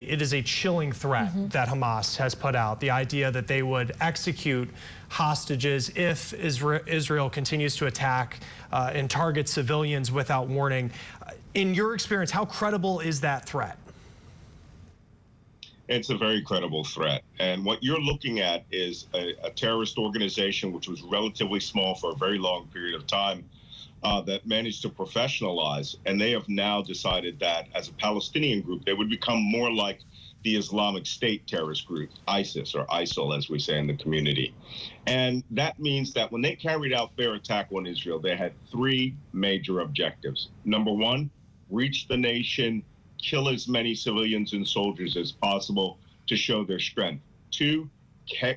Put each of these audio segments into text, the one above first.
It is a chilling threat that Hamas has put out, the idea that they would execute hostages if Israel continues to attack and target civilians without warning. In your experience, how credible is that threat? It's a very credible threat. And what you're looking at is a terrorist organization which was relatively small for a very long period of time that managed to professionalize. And they have now decided that as a Palestinian group, they would become more like the Islamic State terrorist group, ISIS or ISIL, as we say in the community. And that means that when they carried out their attack on Israel, they had three major objectives. Number one, reach the nation, kill as many civilians and soldiers as possible to show their strength. Two,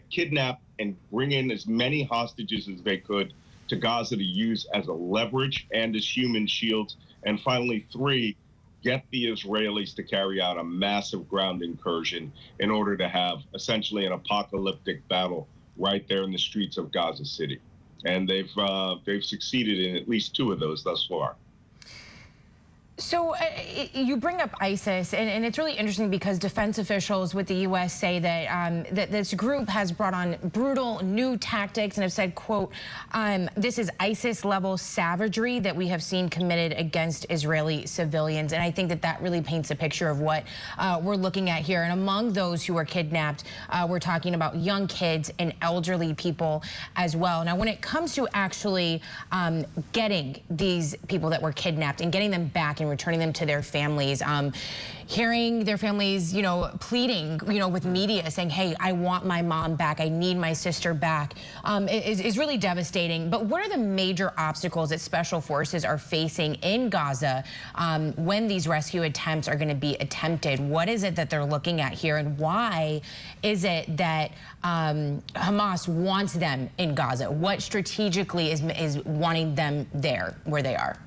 kidnap and bring in as many hostages as they could to Gaza to use as a leverage and as human shields. And finally, three, get the Israelis to carry out a massive ground incursion in order to have essentially an apocalyptic battle right there in the streets of Gaza City. And they've succeeded in at least two of those thus far. So you bring up ISIS, and it's really interesting because defense officials with the U.S. say that that this group has brought on brutal new tactics and have said, quote, this is ISIS-level savagery that we have seen committed against Israeli civilians. And I think that that really paints a picture of what we're looking at here. And among those who were kidnapped, we're talking about young kids and elderly people as well. Now, when it comes to actually getting these people that were kidnapped and getting them back and returning them to their families, hearing their families, pleading, with media saying, hey, I want my mom back, I need my sister back, is really devastating. But what are the major obstacles that special forces are facing in Gaza when these rescue attempts are going to be attempted? What is it that they're looking at here, and why is it that Hamas wants them in Gaza? What strategically is wanting them there where they are?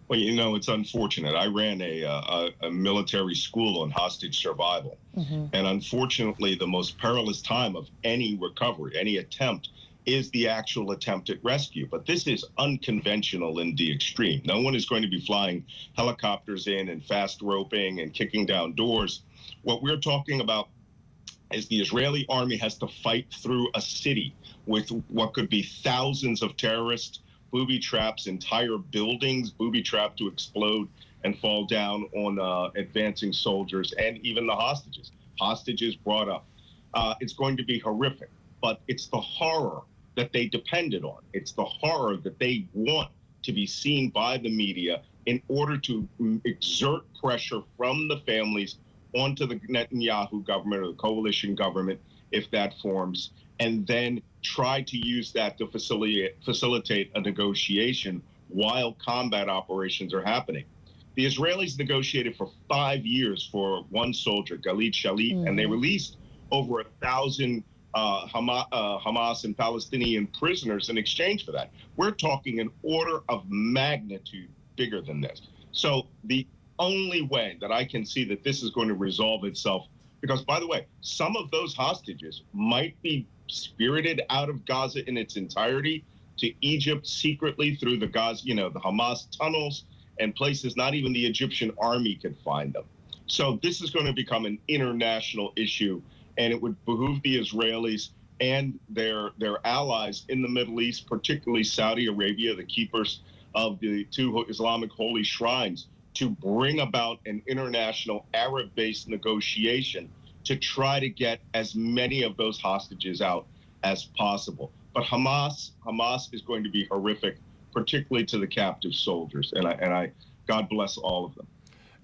Well, it's unfortunate. I ran a military school on hostage survival. And unfortunately, the most perilous time of any recovery, any attempt, is the actual attempt at rescue. But this is unconventional in the extreme. No one is going to be flying helicopters in and fast roping and kicking down doors. What we're talking about is the Israeli army has to fight through a city with what could be thousands of terrorists, booby traps, entire buildings, booby trapped to explode and fall down on advancing soldiers and even the hostages. Hostages brought up. It's going to be horrific, but it's the horror that they depended on. It's the horror that they want to be seen by the media in order to exert pressure from the families onto the Netanyahu government or the coalition government, if that forms, and then try to use that to facilitate a negotiation while combat operations are happening. The Israelis negotiated for 5 years for one soldier, Galit Shalit, and they released over 1,000 Hamas and Palestinian prisoners in exchange for that. We're talking an order of magnitude bigger than this. So the only way that I can see that this is going to resolve itself, because, by the way, some of those hostages might be spirited out of Gaza in its entirety to Egypt secretly through the Gaza, the Hamas tunnels and places not even the Egyptian army could find them. So this is going to become an international issue, and it would behoove the Israelis and their allies in the Middle East, particularly Saudi Arabia, the keepers of the two Islamic holy shrines, to bring about an international Arab-based negotiation to try to get as many of those hostages out as possible. But Hamas is going to be horrific, particularly to the captive soldiers, and I God bless all of them.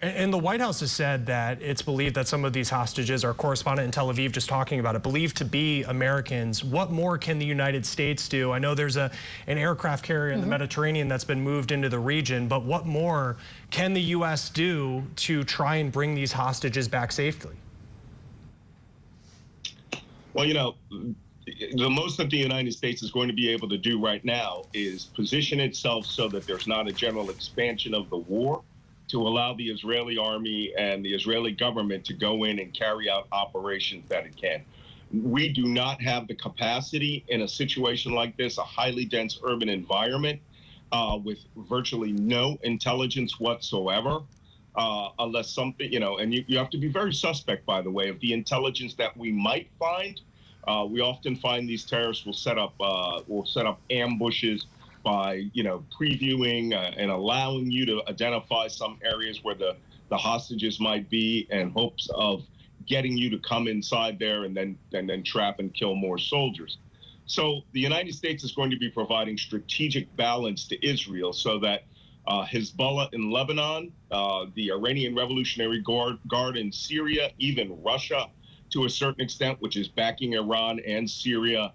And the White House has said that it's believed that some of these hostages, our correspondent in Tel Aviv just talking about it, believed to be Americans. What more can the United States do? I know there's an aircraft carrier in the Mediterranean that's been moved into the region, but what more can the U.S. do to try and bring these hostages back safely? Well, the most that the United States is going to be able to do right now is position itself so that there's not a general expansion of the war, to allow the Israeli army and the Israeli government to go in and carry out operations that it can. We do not have the capacity in a situation like this, a highly dense urban environment with virtually no intelligence whatsoever, unless something, and you have to be very suspect, by the way, of the intelligence that we might find. We often find these terrorists will set up ambushes by, previewing and allowing you to identify some areas where the hostages might be, in hopes of getting you to come inside there and then trap and kill more soldiers. So the United States is going to be providing strategic balance to Israel so that Hezbollah in Lebanon, the Iranian Revolutionary Guard in Syria, even Russia to a certain extent, which is backing Iran and Syria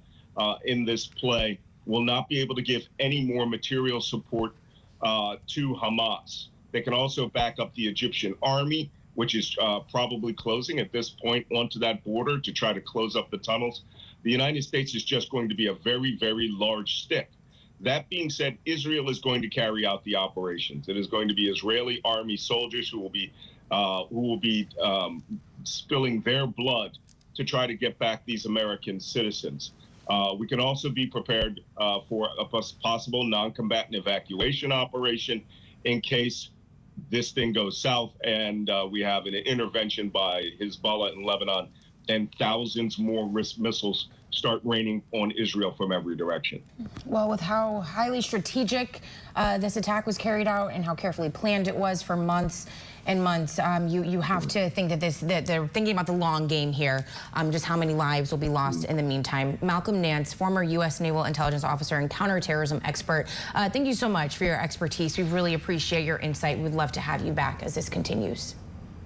in this play, will not be able to give any more material support to Hamas. They can also back up the Egyptian army, which is probably closing at this point onto that border to try to close up the tunnels. The United States is just going to be a very, very large stick. That being said, Israel is going to carry out the operations. It is going to be Israeli army soldiers who will be spilling their blood to try to get back these American citizens. We can also be prepared for a possible non-combatant evacuation operation in case this thing goes south and we have an intervention by Hezbollah in Lebanon and thousands more missiles start raining on Israel from every direction. Well, with how highly strategic this attack was carried out and how carefully planned it was for months and months, you have to think that they're thinking about the long game here, just how many lives will be lost in the meantime. Malcolm Nance, former U.S. Naval Intelligence Officer and counterterrorism expert, thank you so much for your expertise. We really appreciate your insight. We'd love to have you back as this continues.